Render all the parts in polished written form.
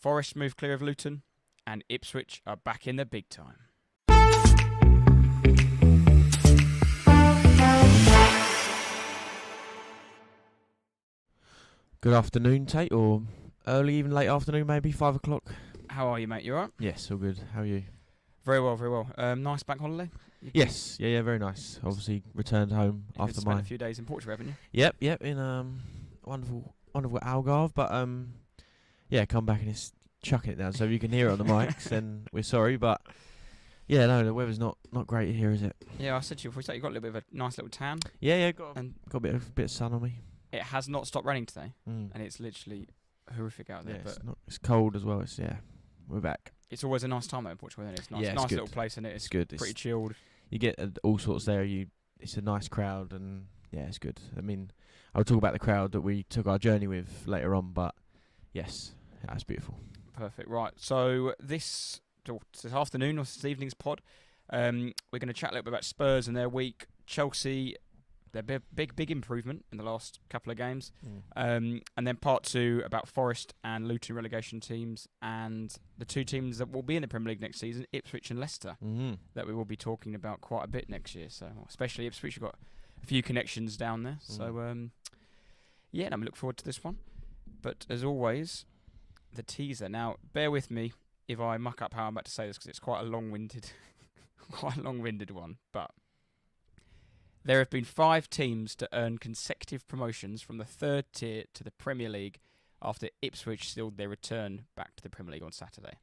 Forest move clear of Luton, and Ipswich are back in the big time. Good afternoon, Tate, or early, even late afternoon, maybe 5 o'clock. How are you, mate? You alright? Yes, all good. How are you? Very well, very well. Nice bank holiday? Yes, yeah, very nice. Obviously, returned home after spent a few days in Portugal, haven't you? Yep, in wonderful Algarve, but yeah, come back and it's chucking it down. So if you can hear it on the mics, then we're sorry, but yeah, no, the weather's not great here, is it? Yeah, I said to you before, you got a little bit of a nice little tan. Yeah, got a bit of sun on me. It has not stopped raining today, and it's literally horrific out there. Yeah, but it's cold as well. We're back. It's always a nice time though in Portugal, isn't it? It's nice, Yeah, it's nice good. little place, and it's good. Pretty chilled. You get all sorts there. It's a nice crowd, and yeah, it's good. I mean, I'll talk about the crowd that we took our journey with later on, but yes, that's beautiful. Perfect. Right. So this afternoon or this evening's pod, we're going to chat a little bit about Spurs and their week. Chelsea, their big improvement in the last couple of games. And then part two about Forest and Luton relegation teams, and the two teams that will be in the Premier League next season, Ipswich and Leicester, that we will be talking about quite a bit next year. So especially Ipswich, we've got a few connections down there. So yeah, and I look forward to this one. But as always, the teaser. Now, bear with me if I muck up how I'm about to say this, because it's quite a long-winded one. But there have been 5 teams to earn consecutive promotions from the third tier to the Premier League after Ipswich sealed their return back to the Premier League on Saturday.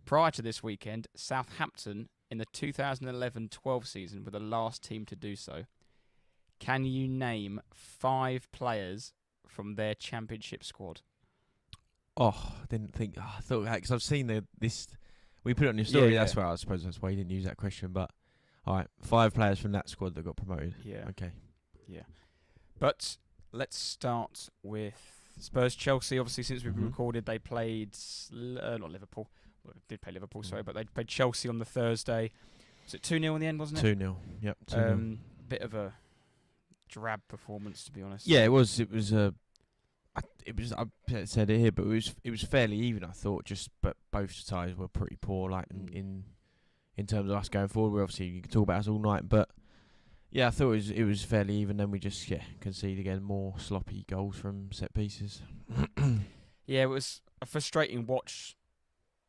Prior to this weekend, Southampton in the 2011-12 season were the last team to do so. Can you name 5 players from their championship squad? Oh, I didn't think. I thought, because I've seen this. We put it on your story. Yeah. That's why I suppose that's why you didn't use that question. But all right, 5 players from that squad that got promoted. Yeah. Okay. Yeah. But let's start with Spurs Chelsea. Obviously, since we've recorded, they played not Liverpool. Well, they did play Liverpool, sorry, but they played Chelsea on the Thursday. Was it 2-0 in the end, wasn't it? 2-0. Yep. 2-0. Bit of a drab performance, to be honest. Yeah, it was. I said it here, but it was fairly even. I thought, but both sides were pretty poor. Like in terms of us going forward, we obviously you can talk about us all night, but yeah, I thought it was fairly even. Then we just conceded again, more sloppy goals from set pieces. Yeah, it was a frustrating watch.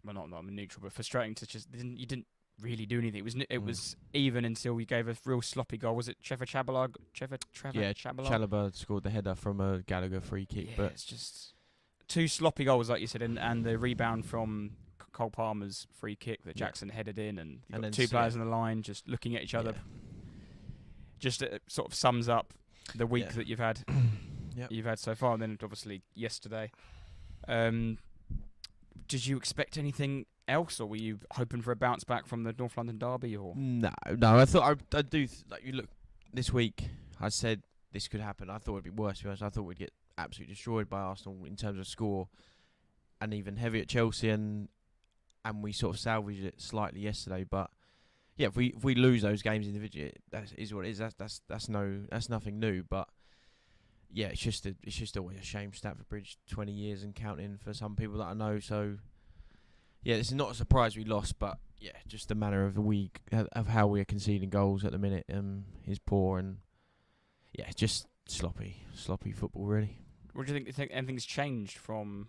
Well, not I'm neutral, but frustrating to just you didn't really do anything. It was even until we gave a real sloppy goal. Was it Trevor Chalobah? Chalobah scored the header from a Gallagher free kick. Yeah, but it's just 2 sloppy goals, like you said, and the rebound from Cole Palmer's free kick that Jackson headed in, and you've got 2 players on the line just looking at each other. Just sort of sums up the week that you've had. You've had so far, and then obviously yesterday. Did you expect anything else, or were you hoping for a bounce back from the North London Derby? Or no, I thought I do. Like you look this week, I said this could happen. I thought it'd be worse. To be honest. I thought we'd get absolutely destroyed by Arsenal in terms of score, and even heavy at Chelsea, and we sort of salvaged it slightly yesterday. But yeah, if we lose those games individually, that is what it is. That's nothing new. But yeah, it's just always a shame. Stamford Bridge, 20 years and counting for some people that I know. So yeah, this is not a surprise we lost, but yeah, just the manner of the week of how we are conceding goals at the minute is poor, and yeah, it's just sloppy football really. What do you think? Do you think anything's changed from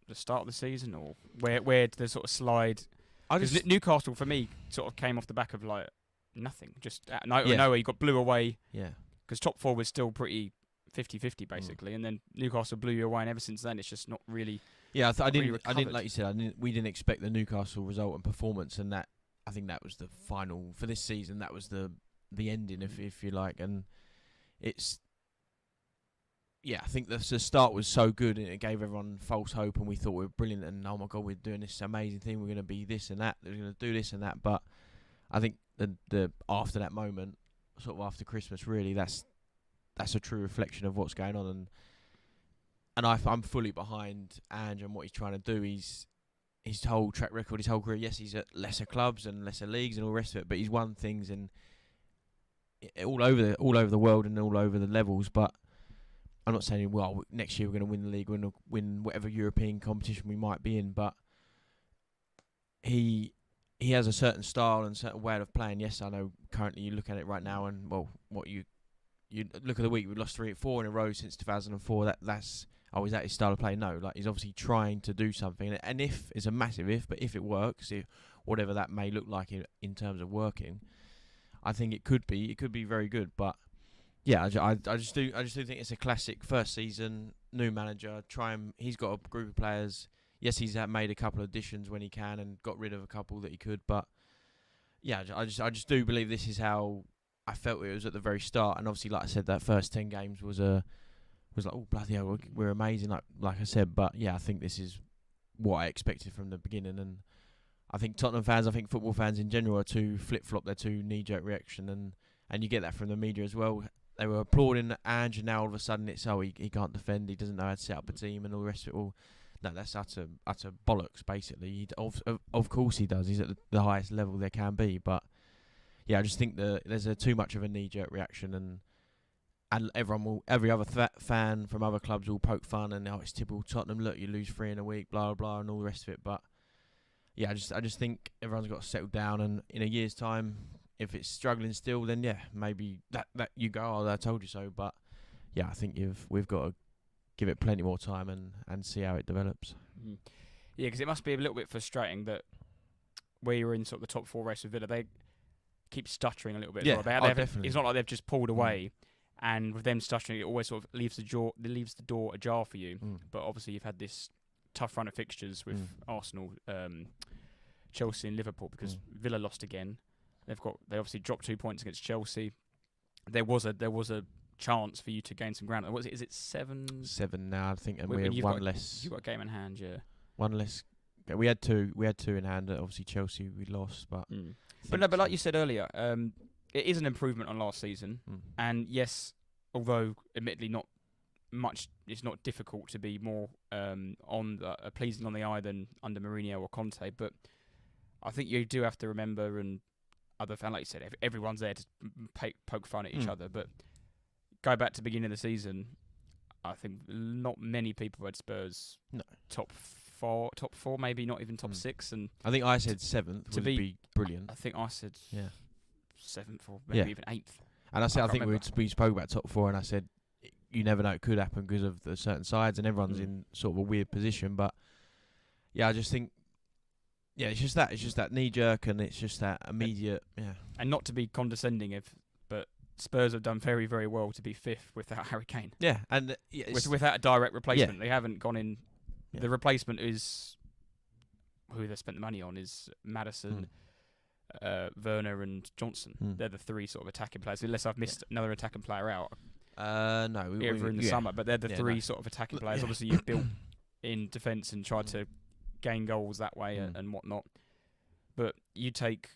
the start of the season, or where did the sort of slide? Because Newcastle for me sort of came off the back of like nothing, just out of nowhere. You got blew away. Yeah. Because top 4 was still pretty 50-50 basically, and then Newcastle blew you away, and ever since then it's just not really. Yeah, I didn't like you said. We didn't expect the Newcastle result and performance, and that I think that was the final for this season. That was the ending, if you like, and it's. Yeah, I think the start was so good and it gave everyone false hope, and we thought we were brilliant and oh my god, we're doing this amazing thing. We're going to be this and that. We're going to do this and that. But I think the after that moment, sort of after Christmas, really, that's a true reflection of what's going on, and I'm fully behind Ange and what he's trying to do. His whole track record, his whole career. Yes, he's at lesser clubs and lesser leagues and all the rest of it, but he's won things all over the world and all over the levels. But I'm not saying, well, next year we're going to win the league, we're going to win whatever European competition we might be in, but he has a certain style and certain way of playing. Yes, I know currently you look at it right now and, well, what you look at the week, we've lost 4 in a row since 2004. That's, oh, is that his style of play? No, like he's obviously trying to do something. And if, it's a massive if, but if it works, whatever that may look like in terms of working, I think it could be very good. But yeah, I just do think it's a classic first season, new manager. He's got a group of players. Yes, he's made a couple of additions when he can and got rid of a couple that he could. But yeah, I just do believe this is how I felt it was at the very start. And obviously, like I said, that first 10 games was like, oh bloody hell, we're amazing. Like I said, but yeah, I think this is what I expected from the beginning. And I think Tottenham fans, I think football fans in general are too flip-flop. They're too knee-jerk reaction, and you get that from the media as well. They were applauding Ange, and now all of a sudden it's, oh, he can't defend, he doesn't know how to set up a team, and all the rest of it all. No, that's utter bollocks, basically. Of course he does. He's at the highest level there can be. But yeah, I just think that there's too much of a knee-jerk reaction, and every other fan from other clubs will poke fun and, oh, it's typical Tottenham. Look, you lose 3 in a week, blah blah, and all the rest of it. But yeah, I just think everyone's got to settle down, and in a year's time, if it's struggling still, then yeah, maybe that you go, oh, I told you so. But yeah, I think we've got to give it plenty more time and see how it develops. Mm. Yeah, because it must be a little bit frustrating that where you're in sort of the top 4 race with Villa, they keep stuttering a little bit. Yeah, as well. definitely. It's not like they've just pulled away, and with them stuttering, it always sort of leaves the door ajar for you. But obviously, you've had this tough run of fixtures with Arsenal, Chelsea, and Liverpool, because Villa lost again. They obviously dropped 2 points against Chelsea. There was a chance for you to gain some ground. What is it? Is it 7? 7 now, I think, and we're one less. You've got a game in hand, yeah. One less. We had 2. We had 2 in hand. Obviously, Chelsea we lost, but. But like you said earlier, it is an improvement on last season. And yes, although admittedly not much, it's not difficult to be more pleasing on the eye than under Mourinho or Conte. But I think you do have to remember, and other fans, like you said, everyone's there to poke fun at each other, but. Go back to the beginning of the season, I think not many people had Spurs top 4, maybe not even top 6. And I think I said 7th would be brilliant. I think I said 7th or maybe even 8th. And I think we spoke about top 4, and I said you never know, it could happen because of the certain sides, and everyone's in sort of a weird position. But yeah, I just think it's just that knee jerk, and it's just that immediate And not to be condescending, but Spurs have done very, very well to be 5th without Harry Kane. Yeah, and without a direct replacement. They haven't gone in. Yeah. The replacement is who they spent the money on is Maddison, Werner, and Johnson. They're the 3 sort of attacking players. Unless I've missed another attacking player out. No, over in the summer, but they're the 3 sort of attacking players. Obviously, you've built in defence and tried to gain goals that way and whatnot. But you take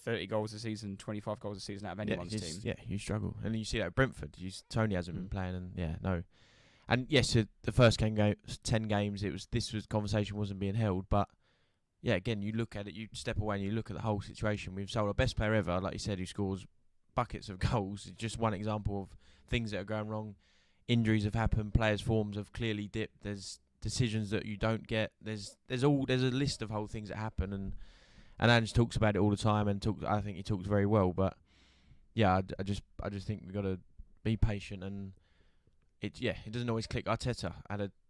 30 goals a season, 25 goals a season out of anyone's team. Yeah, you struggle. And you see that at Brentford. Tony hasn't been playing, and And yes, the first 10 games, this conversation wasn't being held, but yeah, again, you look at it, you step away and you look at the whole situation. We've sold our best player ever, like you said, who scores buckets of goals. It's just one example of things that are going wrong. Injuries have happened, players' forms have clearly dipped. There's decisions that you don't get. There's a list of whole things that happen, and Ange talks about it all the time, and I think he talks very well. But yeah, I just think we've got to be patient, and it doesn't always click. Arteta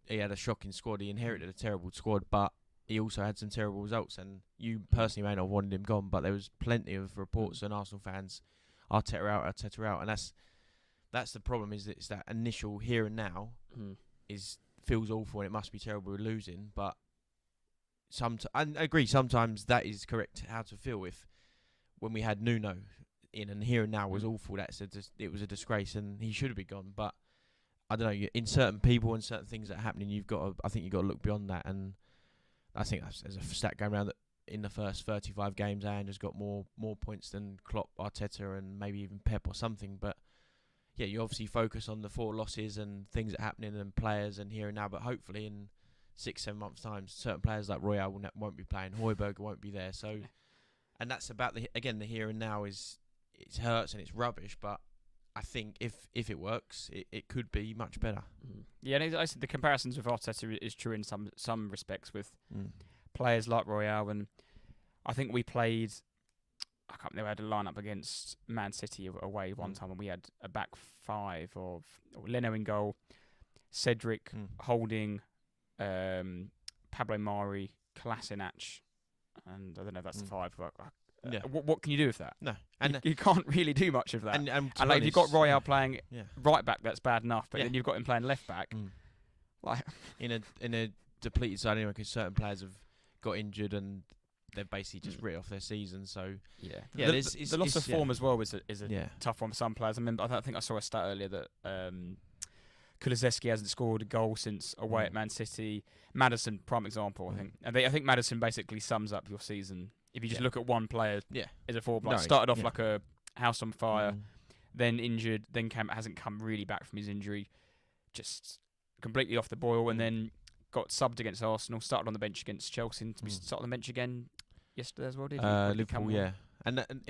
he had a shocking squad. He inherited a terrible squad, but he also had some terrible results. And you personally may not have wanted him gone, but there was plenty of reports and Arsenal fans, Arteta out, and that's the problem. Is that it's that initial here and now feels awful, and it must be terrible we're losing, but. I agree. Sometimes that is correct. How to feel when we had Nuno in, and here and now was awful. It was a disgrace, and he should have been gone. But I don't know. In certain people and certain things that are happening, I think you've got to look beyond that. And I think there's a stat going around that in the first 35 games, Ange has got more points than Klopp, Arteta, and maybe even Pep or something. But yeah, you obviously focus on the 4 losses and things that are happening and players and here and now. But hopefully in 6-7 months' time, certain players like Royale won't be playing, Højbjerg won't be there. So, and that's about the here and now. It hurts and it's rubbish, but I think if it works, it could be much better. Yeah, and I said the comparisons with Arteta is true in some respects with players like Royale, and I think we played. I can't remember. We had a lineup against Man City away one time, and we had a back five of Leno in goal, Cedric, Holding, Pablo Mari, Kolasinac, and I don't know if that's the five. But, what can you do with that? No, and you can't really do much of that. And like if you've got Royale playing right back, that's bad enough. But then you've got him playing left back, like in a depleted side anyway, because certain players have got injured and they've basically just written off their season. So the loss of form as well is a tough one for some players. I think I saw a stat earlier that Kulusevski hasn't scored a goal since away at Man City. Maddison, prime example, I think. I think Maddison basically sums up your season. If you just look at one player as a forward, started off like a house on fire, then injured, then hasn't come really back from his injury, just completely off the boil, and then got subbed against Arsenal, started on the bench against Chelsea, to be started on the bench again yesterday as well, did he? Liverpool, and and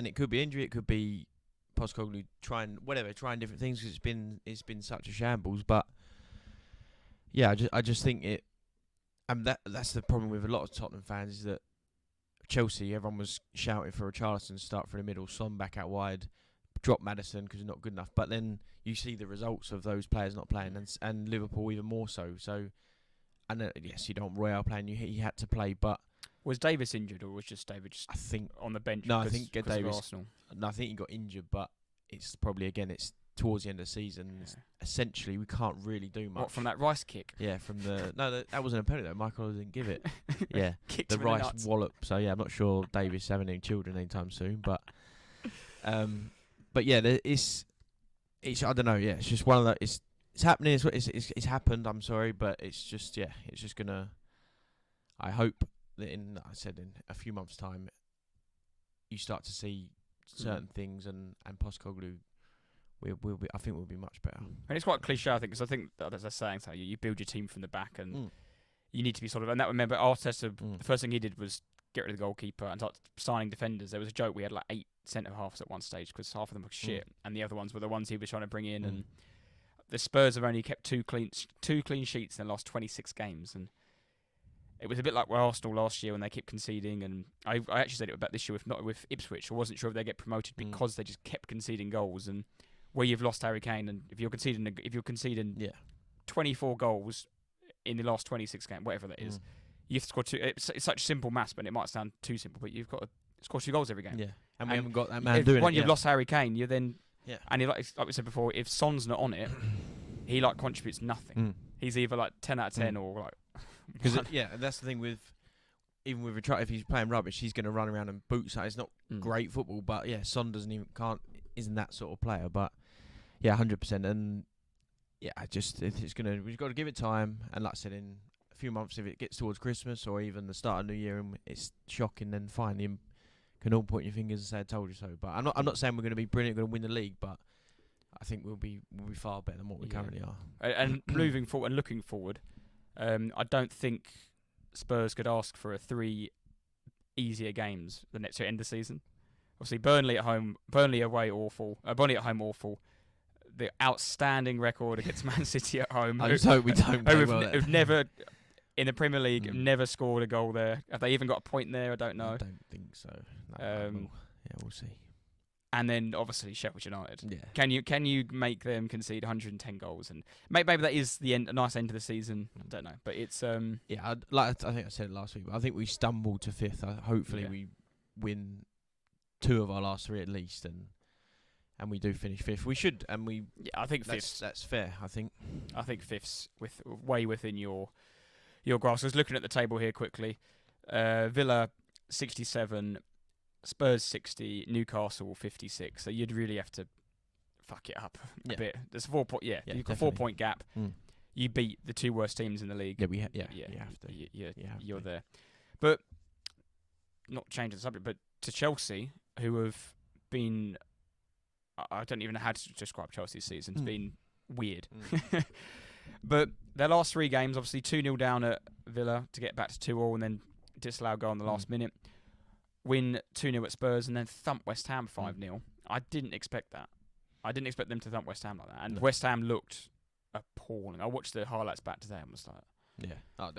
it could be injury, it could be Postecoglou trying different things, because it's been such a shambles. But I just think it, and that's the problem with a lot of Tottenham fans, is that Chelsea, everyone was shouting for a Richarlison start through the middle, Son back out wide, drop Maddison because he's not good enough. But then you see the results of those players not playing, and Liverpool even more so. So, and yes, you don't want Royale playing. He had to play, but was Davis injured, or was just David I think on the bench? No, I think Davis. Arsenal. No, I think he got injured, but it's probably it's towards the end of the season. Yeah. Essentially, we can't really do much. What, from that Rice kick? Yeah, from the that wasn't a penalty though. Michael didn't give it. Yeah, the Rice wallop. So I'm not sure Davis having any children anytime soon, but it's I don't know. Yeah, it's just one of the it's happening. It's happened. I'm sorry, but it's just gonna. I hope that in a few months' time, you start to see certain things, and Postecoglou, I think we'll be much better. And it's quite cliche, I think, because I think as they're saying, so you build your team from the back, and you need to be sort of. And that, remember, Arteta, the first thing he did was get rid of the goalkeeper and start signing defenders. There was a joke, we had like 8 centre halves at one stage because half of them were shit, and the other ones were the ones he was trying to bring in. And the Spurs have only kept two clean sheets in the last 26 games, and it was a bit like Arsenal last year when they kept conceding. And I actually said it about this year with Ipswich. I wasn't sure if they get promoted because they just kept conceding goals, and where you've lost Harry Kane, and if you're conceding 24 goals in the last 26 games, whatever that is, you have to score 2. It's such simple maths, but it might sound too simple, but you've got to score 2 goals every game. Yeah, and we haven't got that man doing it. When you've lost Harry Kane, you're then and like we said before, if Son's not on it, he contributes nothing. He's either like 10 out of 10 or like. Because that's the thing with even with Richarlison, if he's playing rubbish, he's going to run around and boot. So it's not great football, but Son isn't that sort of player. But 100%, and we've got to give it time. And like I said, in a few months, if it gets towards Christmas or even the start of New Year and it's shocking, then fine, you can all point your fingers and say I told you so. But I'm not saying we're going to be brilliant, going to win the league, but I think we'll be far better than what we currently are. And moving forward and looking forward. I don't think Spurs could ask for 3 easier games the next end of the season. Obviously, Burnley at home, Burnley away awful, Burnley at home awful. The outstanding record against Man City at home. I just hope we don't. Who've never in the Premier League never scored a goal there. Have they even got a point there? I don't know. I don't think so. No, we'll see. And then obviously Sheffield United. Yeah. Can you make them concede 110 goals? And maybe that is a nice end to the season. I don't know, but it's I think I said it last week. But I think we stumbled to 5th. Hopefully we win 2 of our last 3 at least, and we do finish 5th. We should, and we. Yeah, I think 5th. That's fair. I think 5th's way within your grasp. I was looking at the table here quickly. Villa 67. Spurs 60, Newcastle 56. So you'd really have to fuck it up a bit. There's a 4 point. You've got a 4 point gap. You beat the 2 worst teams in the league. You have to. You're there. But not changing the subject, but to Chelsea, who have been, I don't even know how to describe Chelsea's season. It's been weird. But their last 3 games, obviously 2-0 down at Villa to get back to 2-2, and then disallowed goal in the last minute. Win 2-0 at Spurs and then thump West Ham 5-0. I didn't expect that. I didn't expect them to thump West Ham like that. And No. West Ham looked appalling. I watched the highlights back today and was like... Yeah. I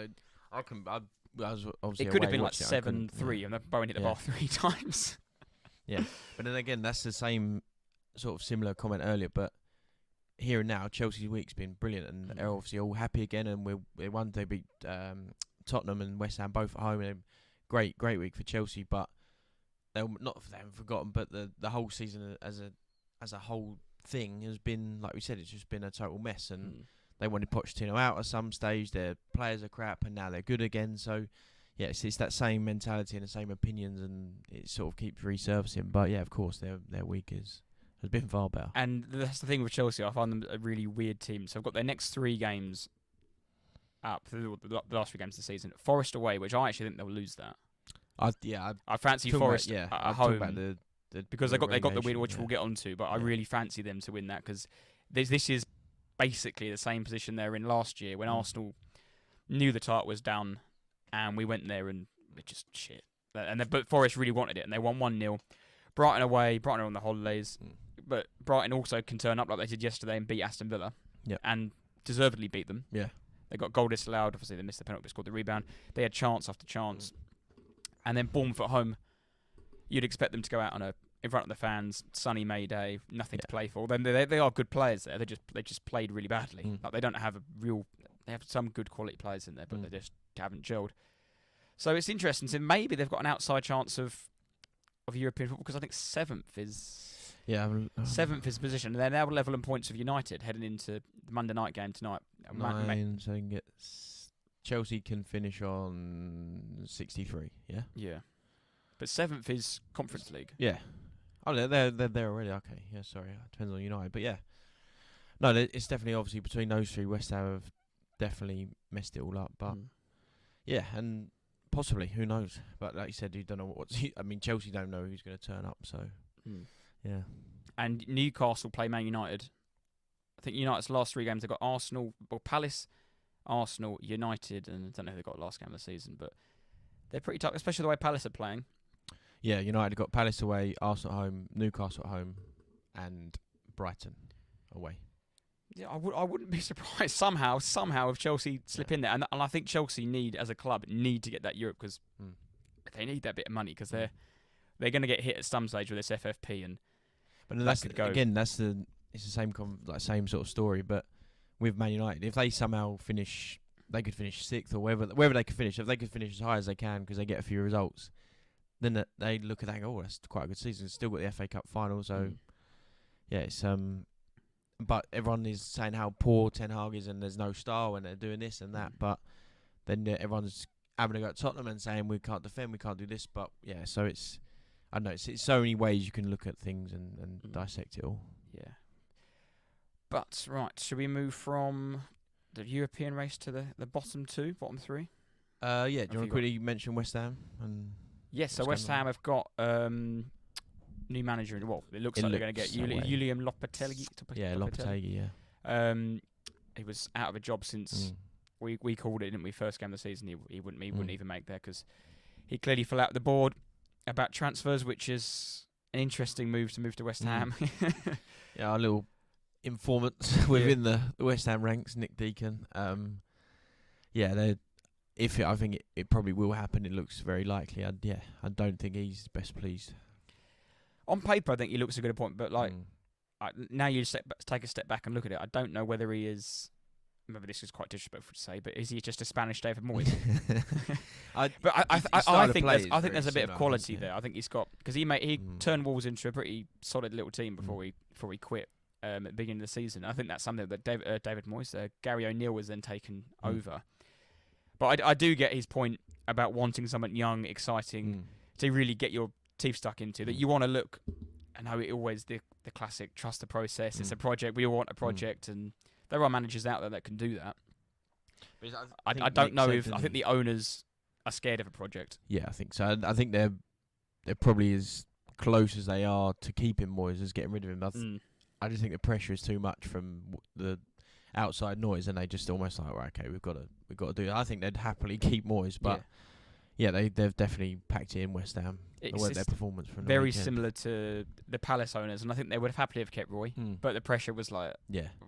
was obviously It could have away been like watching it, I couldn't- 7-3 and Bowen hit the Yeah. bar 3 times. Yeah. But then again, that's the same sort of similar comment earlier. But here and now, Chelsea's week's been brilliant, and they're obviously all happy again. And they won. They beat Tottenham and West Ham both at home. And great week for Chelsea. But they haven't forgotten. But the whole season as a whole thing has been, like we said, it's just been a total mess. And they wanted Pochettino out at some stage. Their players are crap, and now they're good again. So, yeah, it's that same mentality and the same opinions, and it sort of keeps resurfacing. But yeah, of course, their week has been far better. And that's the thing with Chelsea. I find them a really weird team. So I've got their next 3 games up, the last 3 games of the season. Forest away, which I actually think they'll lose that. I fancy Forest at home. Because they got the win, which we'll get onto. But I really fancy them to win that, because this is basically the same position they were in last year when Arsenal knew the title was done, and we went there and it just shit. But Forest really wanted it, and they won 1-0. Brighton away. Brighton are on the holidays, but Brighton also can turn up like they did yesterday and beat Aston Villa, and deservedly beat them. Yeah, they got goal disallowed. Obviously, they missed the penalty, but scored the rebound. They had chance after chance, and then Bournemouth at home. You'd expect them to go out in front of the fans, sunny May day, nothing to play for. Then they are good players there. They just played really badly. Like, they don't have they have some good quality players in there, but they just haven't gelled. So it's interesting. So maybe they've got an outside chance of European football, because I think 7th is position. And they're now level in points of United heading into the Monday night game tonight. 9, so they can get Chelsea can finish on 63. Yeah. Yeah. But 7th is Conference League. Yeah. Oh, they're there already. Okay. Yeah. Sorry. It depends on United, but yeah. No, it's definitely obviously between those 3. West Ham have definitely messed it all up, but yeah, and possibly, who knows? But like you said, you don't know I mean, Chelsea don't know who's going to turn up, so yeah. And Newcastle play Man United. I think United's last 3 games, they've got Palace, Arsenal, United, and I don't know who they got last game of the season, but they're pretty tough, especially the way Palace are playing. Yeah, United got Palace away, Arsenal at home, Newcastle at home, and Brighton away. Yeah, I wouldn't be surprised somehow if Chelsea slip in there, and I think Chelsea as a club need to get that Europe, because they need that bit of money, because they're going to get hit at some stage with this FFP, but that could go. Again, it's the same same sort of story, but with Man United, if they somehow finish, they could finish 6th or wherever they could finish. If they could finish as high as they can because they get a few results, then they look at that and go, "Oh, that's quite a good season." Still got the FA Cup final, so yeah, it's But everyone is saying how poor Ten Hag is and there's no style and they're doing this and that. But then everyone's having a go at Tottenham and saying we can't defend, we can't do this. But yeah, so I don't know, it's so many ways you can look at things and dissect it all. Yeah. But, right, should we move from the European race to the bottom 3? Yeah, do you want to quickly mention West Ham? Yes, so West Ham have got... new manager. Well, it looks like they're going to get Julian Lopetegui. Lopetegui, yeah. He was out of a job since we called it, didn't we? First game of the season, he wouldn't even make there, because he clearly fell out the board about transfers, which is an interesting move to West Ham. Yeah, our little informant within the West Ham ranks, Nick Deacon. Yeah, I think it probably will happen. It looks very likely. I don't think he's best pleased. On paper, I think he looks a good appointment, but now you take a step back and look at it. I don't know whether he is. Maybe this is quite disrespectful to say, but is he just a Spanish David Moyes? I think there's a bit of quality there. I think he's got, because he turned Wolves into a pretty solid little team before he quit at the beginning of the season. I think that's something that David Moyes, Gary O'Neill was then taken over. But I do get his point about wanting something young, exciting to really get your teeth stuck into, that you want to look. I know it always the classic trust the process. It's a project. We all want a project, and there are managers out there that can do that. I don't know if I think the owners are scared of a project. Yeah, I think so. I think they're probably as close as they are to keeping Moyes as getting rid of him. I just think the pressure is too much from the outside noise, and they just almost like, right, okay, we've got to do it. I think they'd happily keep Moyes, but yeah, they've definitely packed it in, West Ham. Their performance from the very weekend. similar to the Palace owners, and I think they would have happily have kept Roy, but the pressure was like,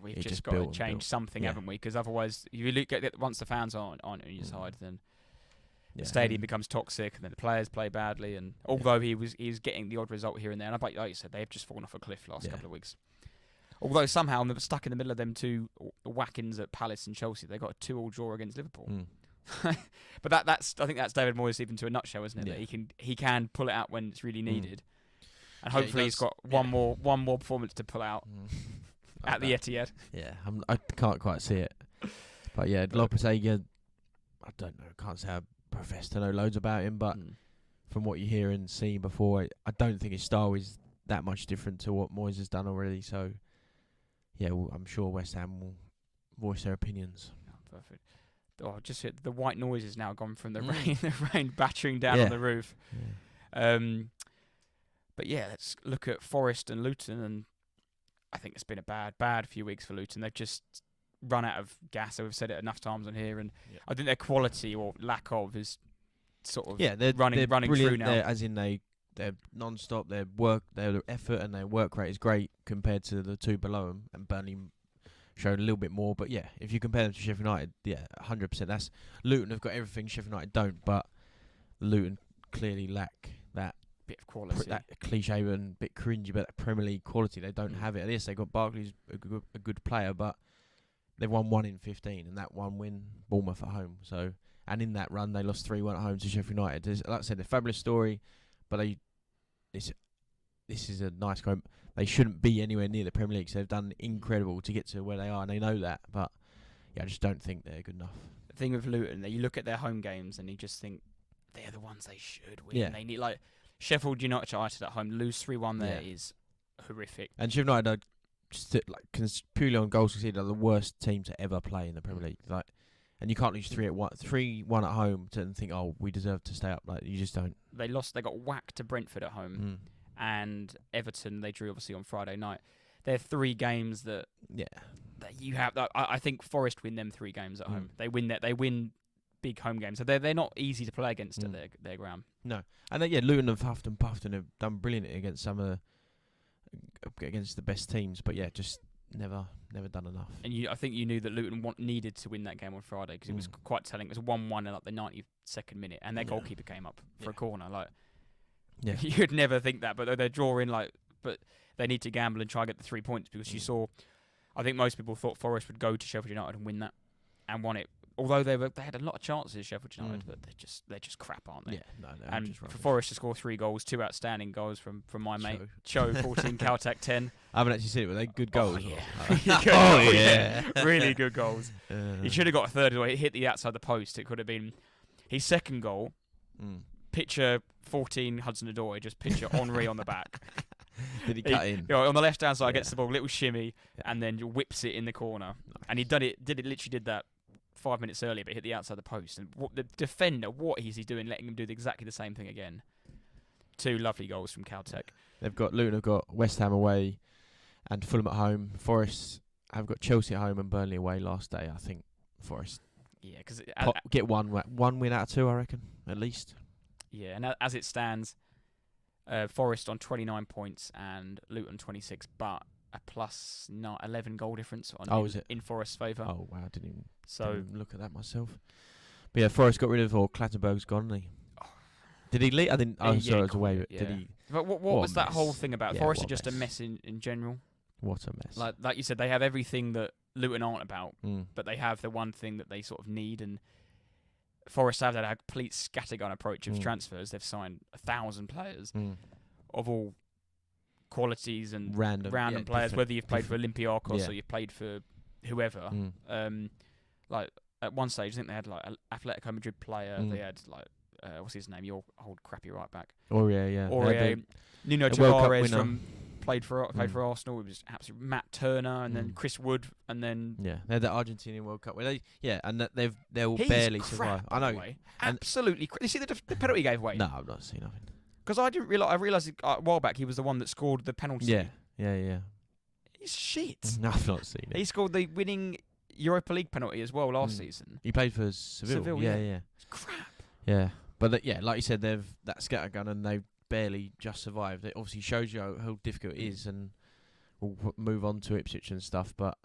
we've just got to change something, haven't we? Because otherwise, if you look at once the fans aren't on your side, then the stadium becomes toxic, and then the players play badly. And although he was getting the odd result here and there, and like you said, they've just fallen off a cliff last couple of weeks. Although somehow they're stuck in the middle of them two whackings at Palace and Chelsea, they got a 2-2 draw against Liverpool. But I think that's David Moyes even to a nutshell, isn't it? That he can pull it out when it's really needed, and hopefully he's got one more performance to pull out at the Etihad. Yeah, I can't quite see it, but Lopetegui, I don't know, can't say I profess to know loads about him, but from what you hear and see before, I don't think his style is that much different to what Moyes has done already. So I'm sure West Ham will voice their opinions. Perfect. Oh, just the white noise is now gone from the rain battering down on the roof. But let's look at Forest and Luton, and I think it's been a bad few weeks for Luton. They've just run out of gas. We've said it enough times on here, and I think their quality or lack of is sort of they're running through now. As in they're non-stop. Their effort and their work rate is great compared to the two below them, and Burnley showed a little bit more, but if you compare them to Sheffield United, 100%. That's Luton have got everything Sheffield United don't, but Luton clearly lack that bit of quality, that cliche and bit cringy, but that Premier League quality they don't have it. Yes, they got Barkley's a good player, but they've won 1 in 15, and that one win Bournemouth at home. So, and in that run they lost 3-1 at home to Sheffield United. Like I said, a fabulous story, but this is a nice game. They shouldn't be anywhere near the Premier League, so they've done incredible to get to where they are, and they know that. But I just don't think they're good enough. The thing with Luton, you look at their home games and you just think they're the ones they should win. Yeah. They need Sheffield United at home, lose 3-1 there is horrific. And Sheffield United are just purely on goals conceded are the worst team to ever play in the Premier League. And you can't lose 3-1 at home and think, we deserve to stay up. You just don't. They got whacked to Brentford at home. And Everton, they drew obviously on Friday night. They're 3 games that you have. I think Forest win them 3 games at home. They win big home games, so they're not easy to play against at their ground. No, and Luton have huffed and puffed and have done brilliantly against against the best teams, but just never done enough. And I think you knew that Luton needed to win that game on Friday because it was quite telling. It was 1-1 in the 92nd minute, and their goalkeeper came up for a corner. You'd never think that, but they're drawing but they need to gamble and try to get the 3 points because you saw. I think most people thought Forest would go to Sheffield United and win that, and won it. Although they had a lot of chances, Sheffield United, but they're just crap, aren't they? Yeah, no, and just for Forest to score 3 goals, 2 outstanding goals from my mate Cho 14, Caltech 10. I haven't actually seen it, but they're good goals. Really good goals. He should have got a third. He hit the outside the post. It could have been his second goal. Picture 14 Hudson-Odoi, just picture Henri on the back. Did he cut in? On the left hand side, gets the ball, little shimmy, and then whips it in the corner. Nice. And he literally did that 5 minutes earlier, but hit the outside the post. And the defender, what is he doing, letting him do exactly the same thing again? 2 lovely goals from Caltech. Luton have got West Ham away and Fulham at home. Forest have got Chelsea at home and Burnley away last day. I think Forest because get one win out of 2, I reckon, at least. Yeah, and as it stands, Forest on 29 points and Luton 26, but a plus 11 goal difference in Forest's favour. Oh, wow, I didn't even look at that myself. But Forest got rid of, or Clattenburg's gone, hasn't he? Did he leave? I didn't. Sorry, it was away. Did he? But what was that whole thing about? Forest are just a mess in general. What a mess. Like you said, they have everything that Luton aren't about, but they have the one thing that they sort of need, and Forest have had a complete scattergun approach of transfers. They've signed 1,000 players of all qualities and random players, whether you've played for Olympiacos or you've played for whoever. At one stage, I think they had an Atletico Madrid player. They had what's his name? Your old crappy right back. Aurier. Nuno Tavares played for Arsenal. It was absolutely Matt Turner, and then Chris Wood, and then they had the Argentinian World Cup. And they'll barely survive. I know. Absolutely. You see the penalty he gave away? No, I've not seen nothing. Because I didn't realise. I realised a while back he was the one that scored the penalty. Yeah. He's shit. No, I've not seen it. He scored the winning Europa League penalty as well last season. He played for Seville. Yeah. It's crap. Yeah. But yeah, like you said, they've that scattergun and they've barely just survived. It obviously shows you how difficult it is, and we'll move on to Ipswich and stuff. But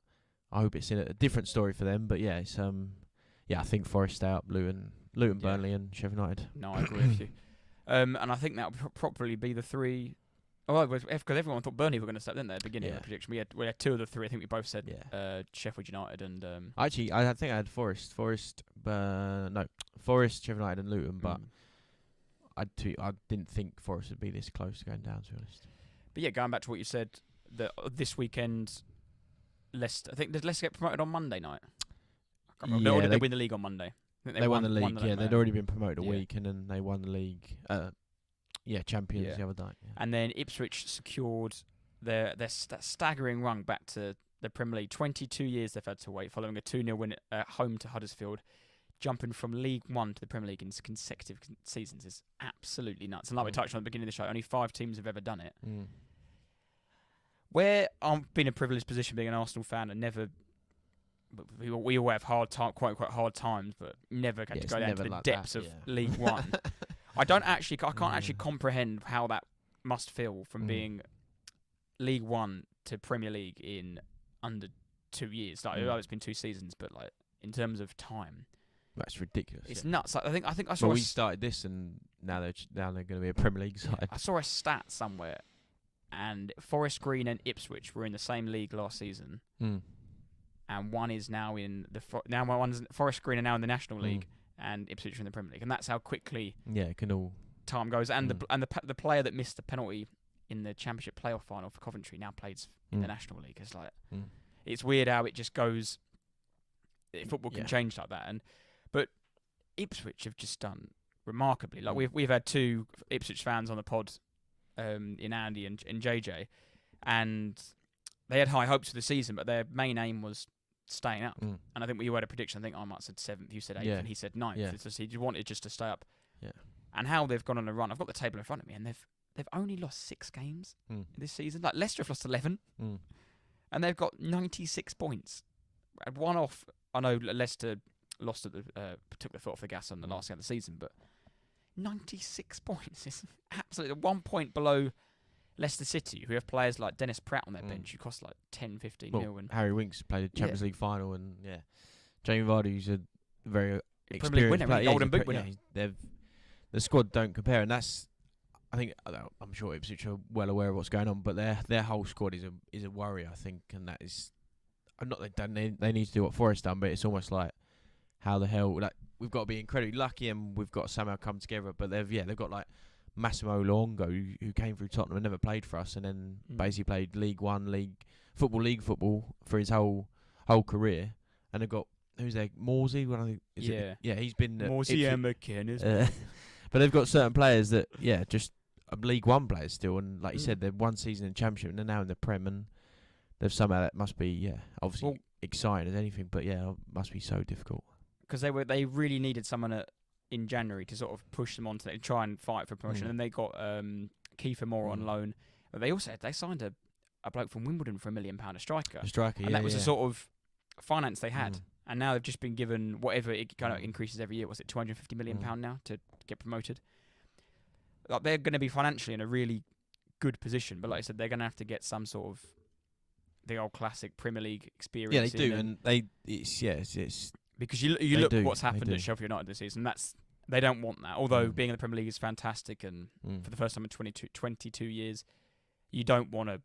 I hope it's in a different story for them. But yeah, it's I think Forest stay up, Luton, Burnley, and Sheffield United. No, I agree with you. And I think that will probably be the three. Oh, because everyone thought Burnley were going to step, didn't they? At the beginning of the prediction, we had two of the three. I think we both said Sheffield United and. Actually, I think I had Forest, Sheffield United, and Luton, but I didn't think Forest would be this close to going down. To be honest. But yeah, going back to what you said, that this weekend, Leicester. I think did Leicester get promoted on Monday night? I can't remember. Or did they win the league on Monday? I think they won the league. They'd already been promoted a week, and then they won the league. Champions the other night. Yeah. And then Ipswich secured their staggering run back to the Premier League. 22 years they've had to wait, following a 2-0 win at home to Huddersfield. Jumping from League One to the Premier League in consecutive seasons is absolutely nuts. And like we touched on at the beginning of the show, only 5 teams have ever done it. Where I've been in a privileged position being an Arsenal fan and never... We all have quote unquote hard times, but never had to go down to the depths of League One. I can't actually comprehend how that must feel from being League One to Premier League in under 2 years. Like, it's been 2 seasons, but like in terms of time, that's ridiculous. It's nuts. Like, I think I saw. Well, we started this, and now they're going to be a Premier League side. I saw a stat somewhere, and Forest Green and Ipswich were in the same league last season. And one is now in Forest Green are now in the National League, and Ipswich are in the Premier League, and that's how quickly it can all time goes. And the player that missed the penalty in the Championship playoff final for Coventry now plays in the National League. It's like it's weird how it just goes. Football can change like that, but Ipswich have just done remarkably. Like we've had 2 Ipswich fans on the pod, in Andy and JJ, and they had high hopes for the season, but their main aim was staying up. And I think we had a prediction. I think I might have said 7th, you said 8th, and he said 9th. It's just, he wanted just to stay up. And how they've gone on a run. I've got the table in front of me, and they've only lost 6 games this season. Like Leicester have lost 11, and they've got 96 points. One off. I know Leicester lost took the foot off the gas on the last game of the season, but 96 points is absolutely 1 point below Leicester City, who have players like Dennis Pratt on their bench, who cost like 10, 15 mil. And Harry Winks played a Champions League final, and Jamie Vardy, who's a very experienced player, Golden Boot winner. The squad don't compare, and that's. I think I'm sure Ipswich are well aware of what's going on, but their whole squad is a worry, I think, and that is. I'm not they need to do what Forest done, but it's almost like how the hell we've got to be incredibly lucky, and we've got to somehow come together. But they've got like Massimo Luongo, who came through Tottenham and never played for us, and then basically played League One, League Football for his whole career. And they've got who's there, Morsey? He's been Morsey and McKenna. But they've got certain players that just League One players still, and like you said, they've 1 season in Championship and they're now in the Prem, and they've somehow that must be obviously exciting as anything, but it must be so difficult. Because they really needed someone in January to sort of push them on to try and fight for promotion. And they got Kiefer Moore on loan. But they also they signed a bloke from Wimbledon for £1 million, a striker. And that was the sort of finance they had. And now they've just been given whatever it kind of increases every year. Was it £250 million now to get promoted? Like, they're going to be financially in a really good position. But like I said, they're going to have to get some sort of the old classic Premier League experience. Yeah, they do. And it's because you look at what's happened at Sheffield United this season. They don't want that. Although being in the Premier League is fantastic, and for the first time in 22 years, you don't want to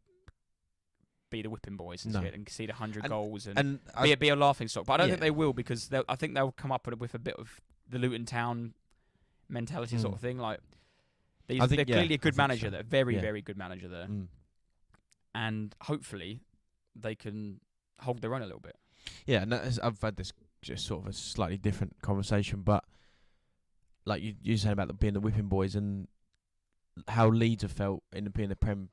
be the whipping boys and see the 100 goals and be a laughing stock. But I don't think they will, because I think they'll come up with a bit of the Luton Town mentality sort of thing. Like they're clearly a good manager. They're very, very good manager there, and hopefully they can hold their own a little bit. Yeah, and I've had this just sort of a slightly different conversation, but like you saying about being the whipping boys and how Leeds have felt in being the Prem,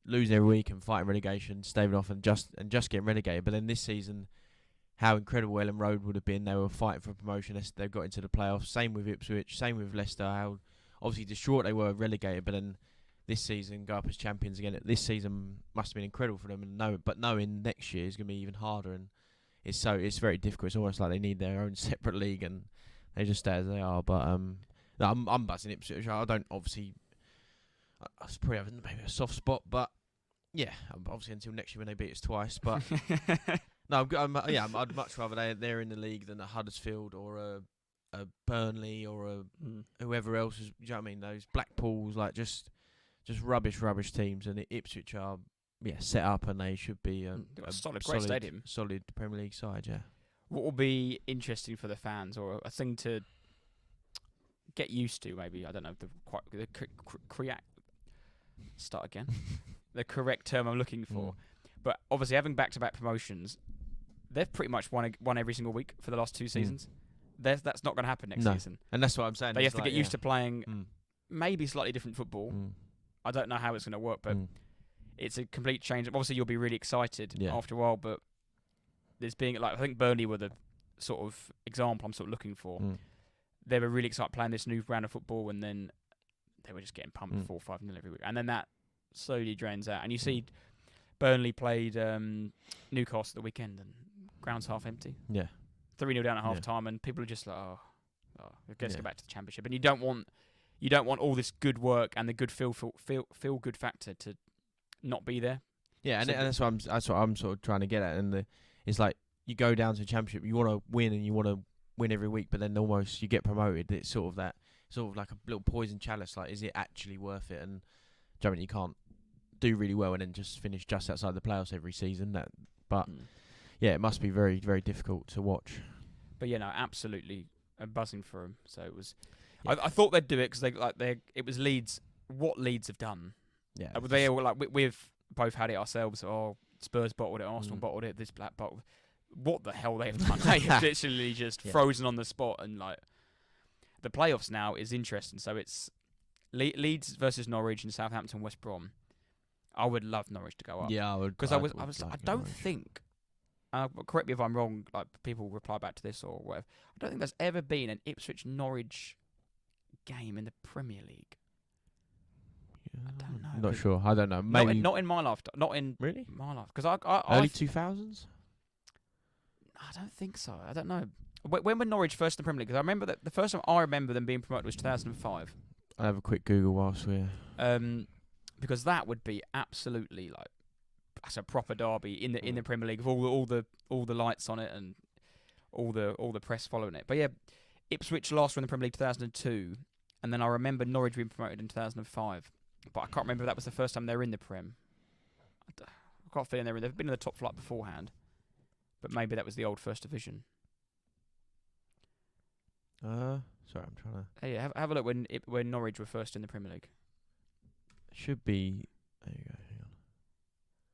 losing every week and fighting relegation, staving off and just getting relegated. But then this season, how incredible Ellen Road would have been. They were fighting for promotion. They got into the playoffs. Same with Ipswich. Same with Leicester. How obviously distraught they were relegated, but then this season go up as champions again. This season must have been incredible for them, but knowing next year is going to be even harder, and it's very difficult. It's almost like they need their own separate league, and they just stay as they are. But No, I'm buzzing Ipswich. I don't obviously. I probably have maybe a soft spot, but yeah, obviously until next year when they beat us twice. But no, I'd much rather they're in the league than a Huddersfield or a Burnley or a whoever else is. Do you know what I mean? Those Blackpools, like just rubbish teams, and Ipswich are set up, and they should be a great stadium, solid Premier League side. Yeah. What will be interesting for the fans, or a thing to get used to, maybe, I don't know start again. The correct term I'm looking for. But obviously having back-to-back promotions, they've pretty much won every single week for the last 2 seasons. That's not going to happen next season. And that's what I'm saying. They have to get used to playing maybe slightly different football. I don't know how it's going to work, but it's a complete change. Obviously you'll be really excited after a while, but there's being, like, I think Burnley were the sort of example I'm sort of looking for. They were really excited playing this new brand of football, and then they were just getting pumped 4-5-0 every week. And then that slowly drains out. And you see Burnley played Newcastle the weekend, and ground's half empty. Yeah. 3-0 down at half time, and people are just like, let's go back to the Championship. And you don't want all this good work and the good feel good factor to not be there. Yeah, and that's what I'm sort of trying to get at. And it's like you go down to the Championship, you want to win, and you want to win every week, but then almost you get promoted. It's sort of like a little poison chalice. Like, is it actually worth it? And do you know what I mean, you can't do really well and then just finish just outside the playoffs every season. Yeah, it must be very, very difficult to watch. But absolutely buzzing for them. So it was. Yeah. I thought they'd do it because it was Leeds. What Leeds have done? Yeah, they were like we've both had it ourselves. Oh, Spurs bottled it, Arsenal bottled it, this Black bottled. What the hell they have done? They have literally just frozen on the spot, and like the playoffs now is interesting. So it's Leeds versus Norwich and Southampton, West Brom. I would love Norwich to go up. Yeah, I would. Because I don't think. Correct me if I'm wrong. Like, people reply back to this or whatever. I don't think there's ever been an Ipswich Norwich game in the Premier League. Yeah, I don't know. Not sure. I don't know. Maybe not in my lifetime. Not in really my life. Because early 2000s. I don't think so. I don't know. When were Norwich first in the Premier League? Because I remember that the first time I remember them being promoted was 2005. I'll have a quick Google whilst we're. Because that would be absolutely like that's a proper derby in the Premier League with all the lights on it and all the press following it. But yeah, Ipswich last were in the Premier League 2002, and then I remember Norwich being promoted in 2005. But I can't remember if that was the first time they were in the Prem. I got a feeling they've been in the top flight beforehand, but maybe that was the old First Division. Sorry, I'm trying to. Hey, have a look when Norwich were first in the Premier League. Should be. There you go. Hang on.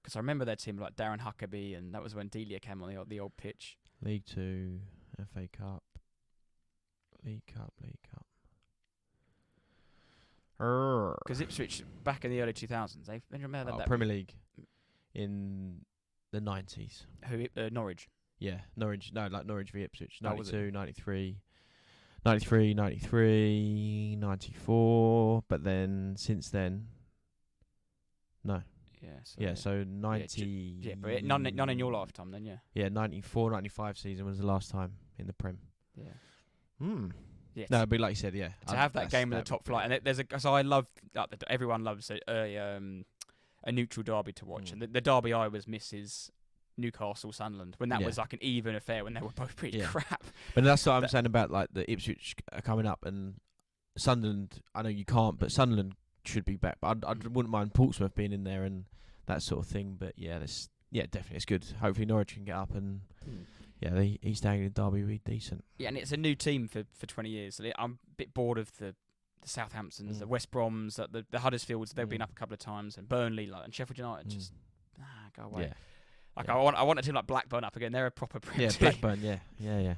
Because I remember their team like Darren Huckabee, and that was when Delia came on the old pitch. League 2, FA Cup, League Cup. Because Ipswich back in the early 2000s, they remember that Premier League in the 90s. Who Norwich? Yeah, Norwich. No, like Norwich v Ipswich. 92, 93. 93, 94, but then since then, no. So 90. Yeah, but none in your lifetime then, yeah. Yeah, 94, 95 season was the last time in the Prem. Yeah. Yeah, no, but like you said, yeah. To have that game in the top flight, and so I love everyone loves a neutral derby to watch, and the derby I always miss is Newcastle Sunderland when that was like an even affair when they were both pretty crap. But that's what I'm saying about like the Ipswich are coming up, and Sunderland. I know you can't, but Sunderland should be back. But I wouldn't mind Portsmouth being in there and that sort of thing. But definitely it's good. Hopefully Norwich can get up, and the East Anglian derby will be decent. Yeah, and it's a new team for 20 years. I'm a bit bored of the Southamptons, the West Broms, the Huddersfields. They've been up a couple of times, and Burnley, and Sheffield United. Just go away. Yeah. I want a team like Blackburn up again. They're a proper Premier team. Blackburn. Yeah.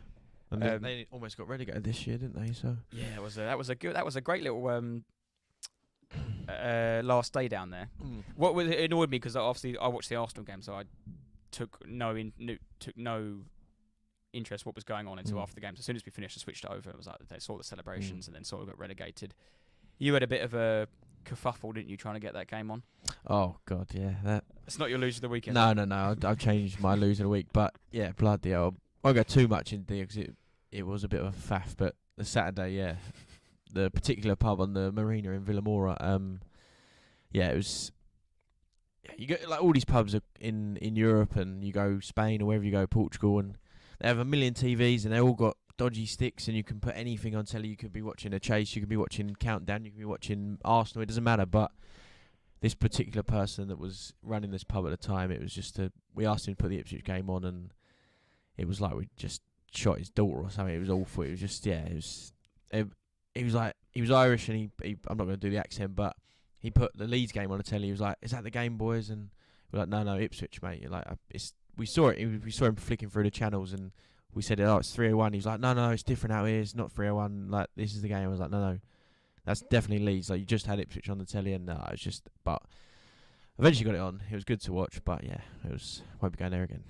And they almost got relegated this year, didn't they? So that was a great little last day down there. It annoyed me because obviously I watched the Arsenal game, so I took no interest what was going on until after the game. So as soon as we finished, I switched it over. It was like they saw the celebrations and then sort of got relegated. You had a bit of a kerfuffle, didn't you, trying to get that game on? Oh God, yeah. It's not your loser of the weekend. No. I've changed my loser of the week, but yeah, bloody hell. I won't go too much into it because it was a bit of a faff. But the Saturday, the particular pub on the marina in Villamora. Yeah, it was. Yeah, you go like all these pubs are in Europe, and you go Spain or wherever you go, Portugal, and they have a million TVs, and they all got dodgy sticks, and you can put anything on telly. You could be watching a chase, you could be watching Countdown, you could be watching Arsenal. It doesn't matter. But this particular person that was running this pub at the time, it was just we asked him to put the Ipswich game on, and it was like we just shot his daughter or something. It was awful. It was just he was like, he was Irish, and he I'm not going to do the accent, but he put the Leeds game on the telly. He was like, "Is that the game, boys?" And we're like, "No, Ipswich, mate." You're like, we saw it. We saw him flicking through the channels, and we said, "Oh, it's 301." He was like, "No, it's different out here. It's not 301. Like, this is the game." I was like, "No, that's definitely Leeds. Like, you just had Ipswich on the telly, and it's just." But eventually got it on. It was good to watch, but yeah, it was. Won't be going there again.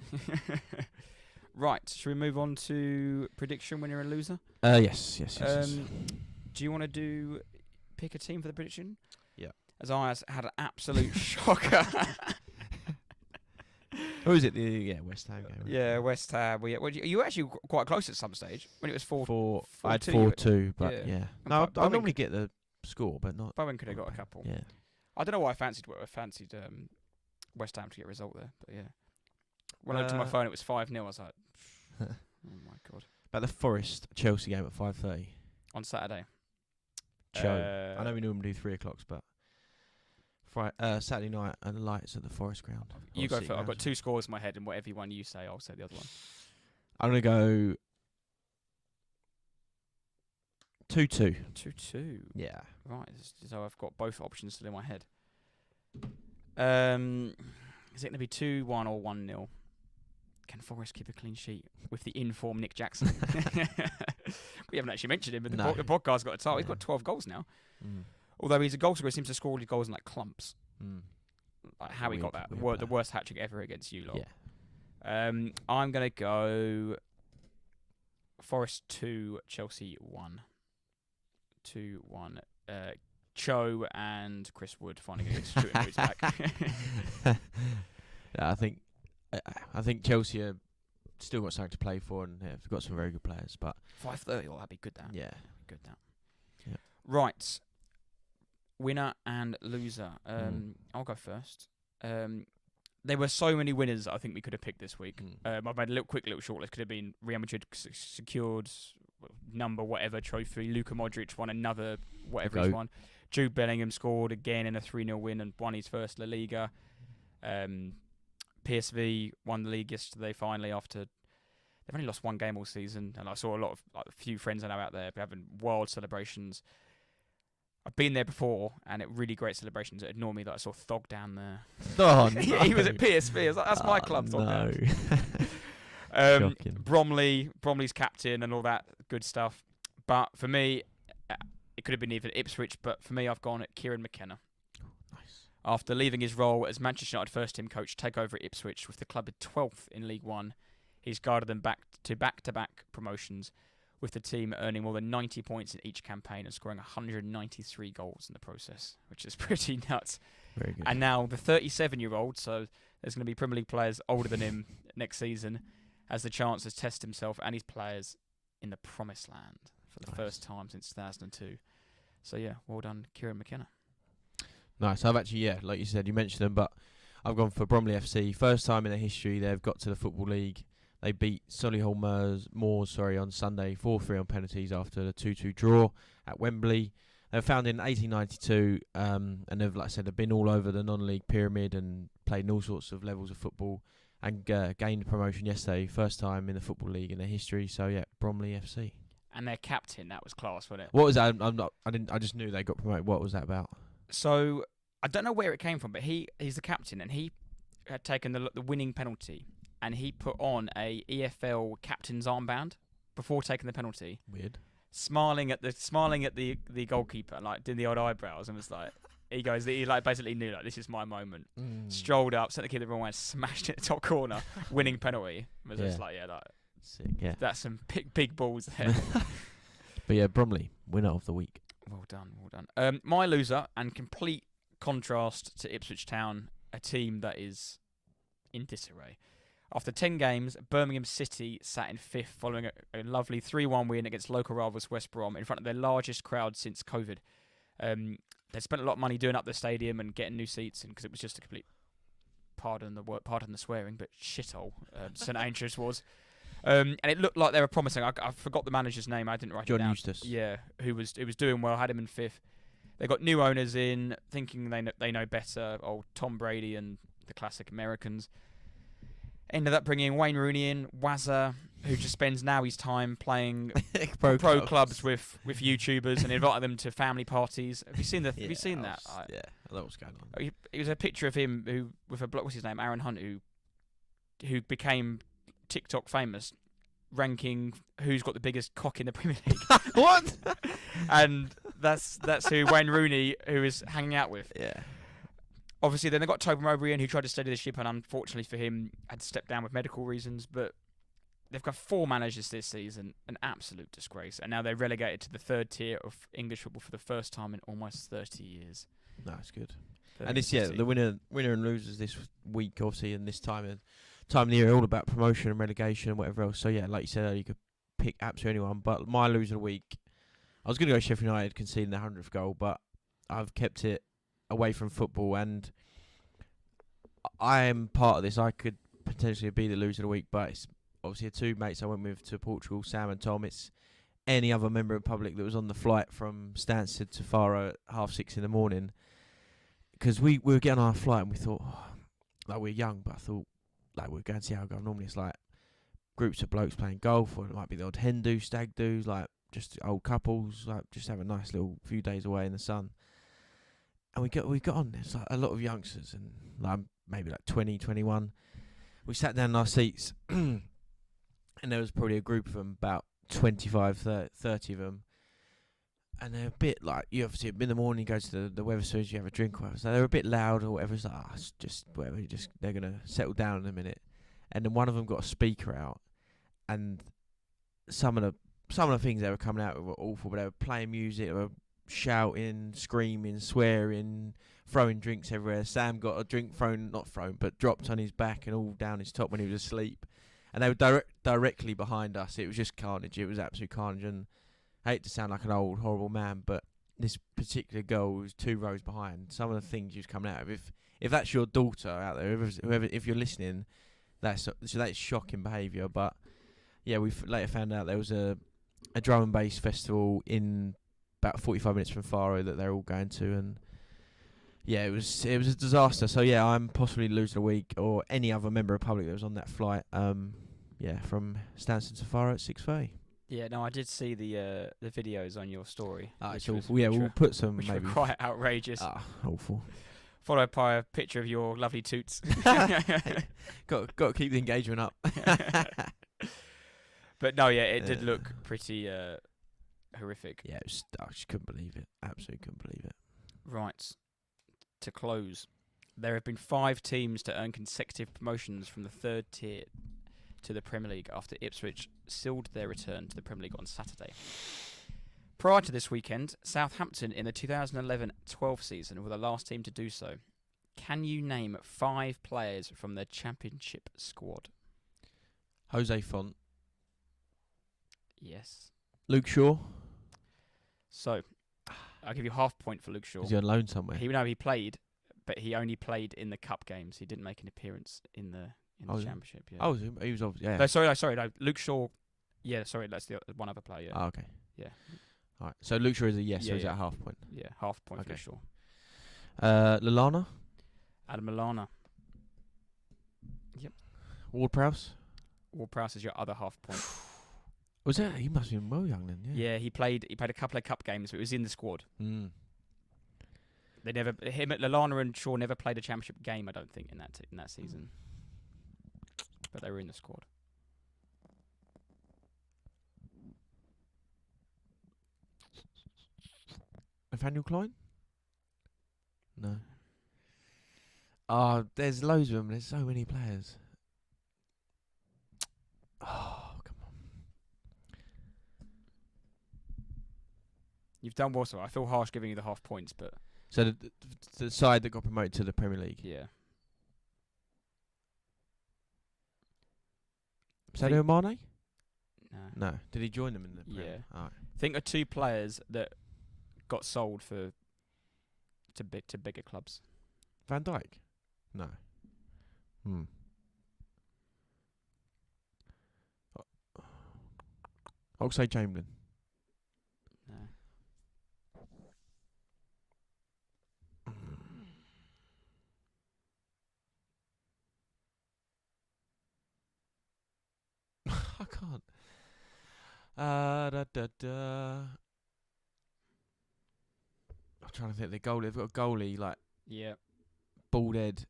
Right, should we move on to prediction, winner and loser? Yes. Do you want to pick a team for the prediction? Yeah. As I had an absolute shocker. Or is it the West Ham game? Yeah, West Ham. You were actually quite close at some stage when it was 4-2. I had 4-2, but yeah. No, I normally could, get the score, but not. Bowen could have got a couple. Yeah. I don't know why I fancied West Ham to get a result there, but yeah. When I looked at my phone, it was 5-0. I was like, oh my god. About the Forest Chelsea game at 5:30 on Saturday. I know we normally do 3 o'clocks, but Saturday night and the lights at the Forest ground. You go first. I've got 2 scores in my head, and whatever one you say, I'll say the other one. I'm gonna go 2-2. 2-2. Yeah. Right. So I've got both options still in my head. Is it going to be 2-1 or 1-0? Can Forest keep a clean sheet with the in-form Nick Jackson? We haven't actually mentioned him, but the podcast's got a title. He's got 12 goals now. Although he's a goal scorer, he seems to score all his goals in like clumps. Like how he got that. The worst hat-trick ever against you lot. Yeah. I'm going to go Forest 2, Chelsea 1. 2-1. Cho and Chris Wood finally going to get Stuart Woods back. Yeah, I think Chelsea have still got something to play for, and they've got some very good players. But 5:30, that'd be good. That good. Yeah. Right, winner and loser. I'll go first. There were so many winners I think we could have picked this week. I've made a quick little shortlist. Could have been Real Madrid secured number whatever trophy. Luka Modric won another whatever he's won. Jude Bellingham scored again in a 3-0 win and won his first La Liga. PSV won the league yesterday finally after they've only lost 1 game all season, and I saw a few friends I know out there having wild celebrations. I've been there before, and it really great celebrations. It annoyed me that I saw Thog down there. Oh no! He was at PSV. I was like, that's my club. Thog down. Bromley's captain and all that good stuff. But for me, it could have been even Ipswich, but for me, I've gone at Kieran McKenna. Nice. After leaving his role as Manchester United first-team coach, take over at Ipswich with the club at 12th in League One. He's guided them back-to-back promotions, with the team earning more than 90 points in each campaign and scoring 193 goals in the process, which is pretty nuts. Very good. And now the 37-year-old, so there's going to be Premier League players older than him next season, has the chance to test himself and his players in the promised land for the first time since 2002. So yeah, well done, Kieran McKenna. Nice. I've actually, like you said, you mentioned them, but I've gone for Bromley FC. First time in their history they've got to the Football League. They beat Solihull Moors on Sunday 4-3 on penalties after the 2-2 draw at Wembley. They were founded in 1892, and they've, like I said, they've been all over the non-league pyramid and played in all sorts of levels of football, and gained promotion yesterday, first time in the Football League in their history. So yeah, Bromley FC. And their captain, that was class, wasn't it? What was that? I just knew they got promoted. What was that about? So I don't know where it came from, but he's the captain, and he had taken the winning penalty, and he put on a EFL captain's armband before taking the penalty. Weird. Smiling at the goalkeeper, like doing the odd eyebrows, and was like, he basically knew like this is my moment. Strolled up, sent the kid the wrong way, smashed it in the top corner, winning penalty. It was just like sick. Yeah, that's some big balls there. But yeah, Bromley, winner of the week. Well done. My loser, and complete contrast to Ipswich Town, a team that is in disarray. After 10 games, Birmingham City sat in 5th following a lovely 3-1 win against local rivals West Brom in front of their largest crowd since COVID. They spent a lot of money doing up the stadium and getting new seats because it was just a complete, pardon the swearing, but shithole St Andrews was. And it looked like they were promising. I forgot the manager's name. I didn't write it down. John Eustace. Yeah, who was doing well, had him in 5th. They got new owners in, thinking they know better. Old Tom Brady and the classic Americans. Ended up bringing Wayne Rooney in, Wazza, who just spends now his time playing pro clubs with YouTubers and inviting them to family parties. Have you seen that? Yeah, yeah, that was going on. It was a picture of him who with a what's his name, Aaron Hunt, who became TikTok famous, ranking who's got the biggest cock in the Premier League. What? And that's who Wayne Rooney who is hanging out with. Yeah. Obviously, then they got Toby Mowbray in, who tried to steady the ship, and unfortunately for him, had to step down with medical reasons. But they've got 4 managers this season, an absolute disgrace. And now they're relegated to the 3rd tier of English football for the first time in almost 30 years. No, it's good. And it's the winner and losers this week, obviously, and this time of the year, all about promotion and relegation and whatever else. So yeah, like you said earlier, you could pick absolutely anyone. But my loser of the week, I was going to go Sheffield United conceding the 100th goal, but I've kept it away from football, and I am part of this. I could potentially be the loser of the week, but it's obviously the 2 mates I went with to Portugal, Sam and Tom. It's any other member of the public that was on the flight from Stansted to Faro at 6:30 in the morning, because we were getting on our flight and we thought, like, we're young, but I thought, like, we're going to see how it goes. Normally it's like groups of blokes playing golf, or it might be the odd hen do, stag do's, like just old couples, like just have a nice little few days away in the sun. And we got on. There's like a lot of youngsters, and like maybe like 20, 21. We sat down in our seats, and there was probably a group of them, about 25, 30 of them. And they're a bit like, you obviously in the morning, you go to the Wetherspoons, you have a drink or whatever. So they're a bit loud or whatever. It's like, it's just whatever. They're gonna settle down in a minute. And then one of them got a speaker out, and some of the things they were coming out with were awful. But they were playing music, they were shouting, screaming, swearing, throwing drinks everywhere. Sam got a drink dropped on his back and all down his top when he was asleep. And they were directly behind us. It was just carnage. It was absolute carnage. And I hate to sound like an old horrible man, but this particular girl was 2 rows behind. Some of the things she was coming out of. If that's your daughter out there, if you're listening, that's shocking behaviour. But yeah, we later found out there was a drum and bass festival in about 45 minutes from Faro that they're all going to, and yeah, it was a disaster. So yeah, I'm possibly losing a week, or any other member of the public that was on that flight. From Stansted to Faro at 6:30. Yeah, no, I did see the videos on your story. It's awful. Yeah, we'll put some which maybe. Were quite outrageous. Awful. Followed by a picture of your lovely toots. got to keep the engagement up. But no, yeah, it did look pretty horrific. Yeah, I just couldn't believe it. Absolutely couldn't believe it. Right. To close, there have been 5 teams to earn consecutive promotions from the 3rd tier to the Premier League after Ipswich sealed their return to the Premier League on Saturday. Prior to this weekend, Southampton in the 2011-12 season were the last team to do so. Can you name 5 players from their championship squad? Jose Font. Yes. Luke Shaw. So, I'll give you half point for Luke Shaw. Is he on loan somewhere? He played, but he only played in the cup games. He didn't make an appearance in the championship. Yeah. Oh, he was obviously. Yeah. No, sorry. No, Luke Shaw. Yeah, sorry, that's the one other player. Yeah. Oh, okay. Yeah. All right. So Luke Shaw is a yes. Yeah, so is that half point? Yeah, half point for Luke Shaw. Lallana. Adam Lallana. Yep. Ward-Prowse. Ward-Prowse is your other half point. Was that? He must have been well young then. Yeah. Yeah, he played a couple of cup games, but he was in the squad. Mm. Lallana and Shaw never played a championship game, I don't think, in that season. But they were in the squad. Nathaniel Klein? No. There's loads of them. There's so many players. Oh, come on. You've done well, so I feel harsh giving you the half points, but... So the side that got promoted to the Premier League? Yeah. Sadio Mane? No. No. Did he join them in the Prem? Yeah. All right. Think of 2 players that got sold to bigger clubs. Van Dijk? No. Oxlade-Chamberlain. No. I can't. I'm trying to think of the goalie. They've got a goalie, like, Yeah. bald head.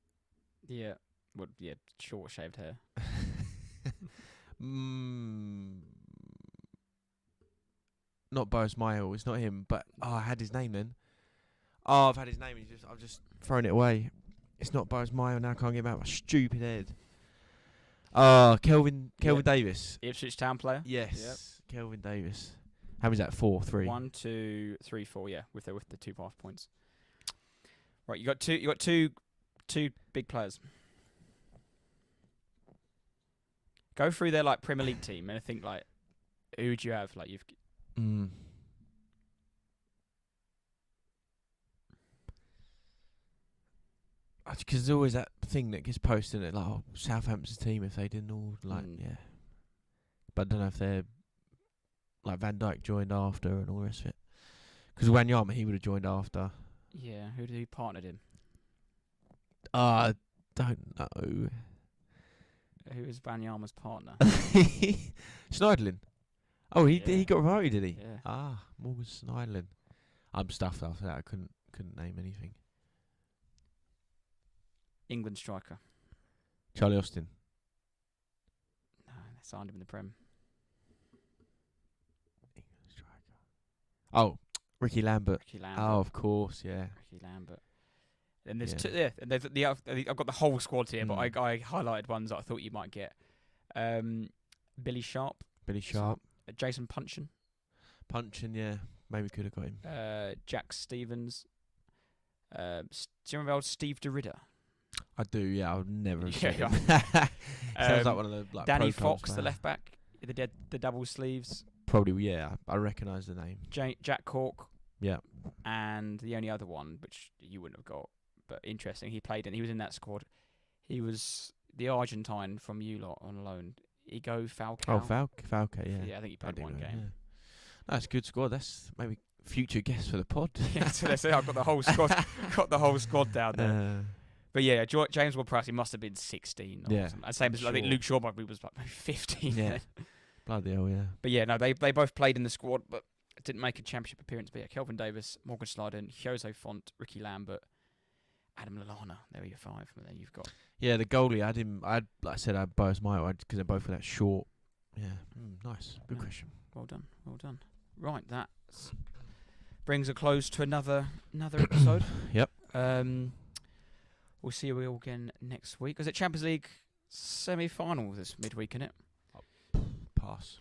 Yeah. Well, yeah, short shaved hair. Not Boris Mayo. It's not him. But I had his name then. Oh, I've had his name. I've just thrown it away. It's not Boris Mayo now. I can't get him out of my stupid head. Kelvin Davis. Ipswich Town player. Yes. Yep. Kelvin Davis. How many is that? 4, 3. 1, 2, 3, 4. Yeah, with the 2 half points. Right, you got two big players. Go through their like Premier League team and I think like, who would you have? Like you've. Because there's always that thing that gets posted at like Southampton's team if they didn't all yeah. But I don't know if they're like Van Dijk joined after and all the rest of it. Because Wanyama, he would have joined after. Yeah, who partnered him? I don't know. Who is Banyama's partner? Schneiderlin. Oh, he got promoted, did he? Yeah. Morgan Schneiderlin. I'm stuffed after that. I couldn't name anything. England striker. Charlie Austin. No, they signed him in the Prem. England striker. Oh, Ricky Lambert. Ricky Lambert. Oh, of course, yeah. Ricky Lambert. And there's two. Yeah, and I've got the whole squad here, but I highlighted ones that I thought you might get. Billy Sharp. Jason Punchin. Yeah. Maybe could have got him. Jack Stevens. Do you remember old Steve DeRidder? I do, yeah. I would never have Yeah, said him. Sounds like one of the like Danny pro clubs, Fox, the left back, the double sleeves. Probably, yeah. I recognise the name. Jack Cork. Yeah. And the only other one, which you wouldn't have got, but interesting, he was in that squad. He was the Argentine from you lot on loan. Ego Falcao. Oh, Falcao, yeah. Yeah, I think he played one game. Yeah. That's a good squad. That's maybe future guest for the pod. Yeah, so let's say I've got the whole squad down there. But yeah, James Ward-Prowse, he must have been 16 or something. Same as I think Luke Shaw probably was like 15. Yeah. Bloody hell, yeah. But yeah, no, they both played in the squad, but didn't make a championship appearance. But yeah, Kelvin Davis, Morgan Schneiderlin, Jose Font, Ricky Lambert, Adam Lallana. There are your 5. And then you've got. Yeah, the goalie, I had Boris Mayo because they're both that short. Yeah, nice. Good question. Well done. Right, that brings a close to another episode. Yep. We'll see you all again next week. Is it Champions League semi-final this midweek, isn't it? Pass.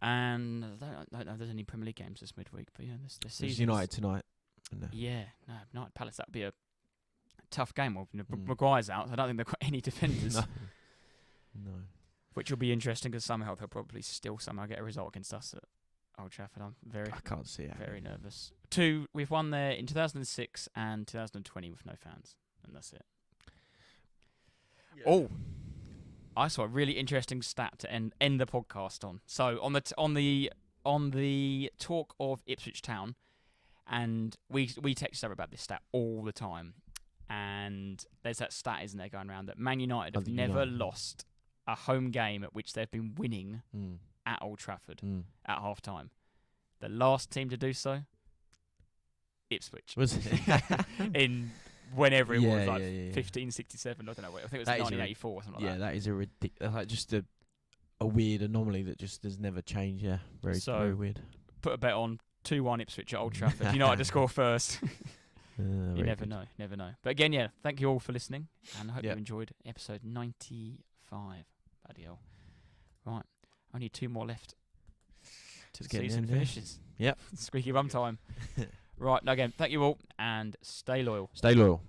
And I don't know if there's any Premier League games this midweek, but yeah, this season. It's United tonight. Yeah, no, United Palace, that would be a tough game. Well, Maguire's out, so I don't think they've got any defenders. No. Which will be interesting because somehow they'll probably still somehow get a result against us at Old Trafford. I can't see it. Very nervous. We've won there in 2006 and 2020 with no fans, and that's it. Yeah. Oh, I saw a really interesting stat to end the podcast on. So on the talk of Ipswich Town, and we text each other about this stat all the time, and there's that stat, isn't there, going around that Man United have never lost a home game at which they've been winning at Old Trafford at half time. The last team to do so, Ipswich. Was it? In whenever it was, 1567, I don't know. I think it was 1984 or something like that. Yeah, that is a ridiculous, like just a weird anomaly that just has never changed. Yeah, very weird. Put a bet on 2-1 Ipswich at Old Trafford. United to score first. You never know. But again, yeah, thank you all for listening, and I hope you enjoyed episode 95. Bloody hell. Right, only 2 more left to the season finishes. Yep. Squeaky bum time. Right, again, thank you all, and stay loyal. Stay loyal.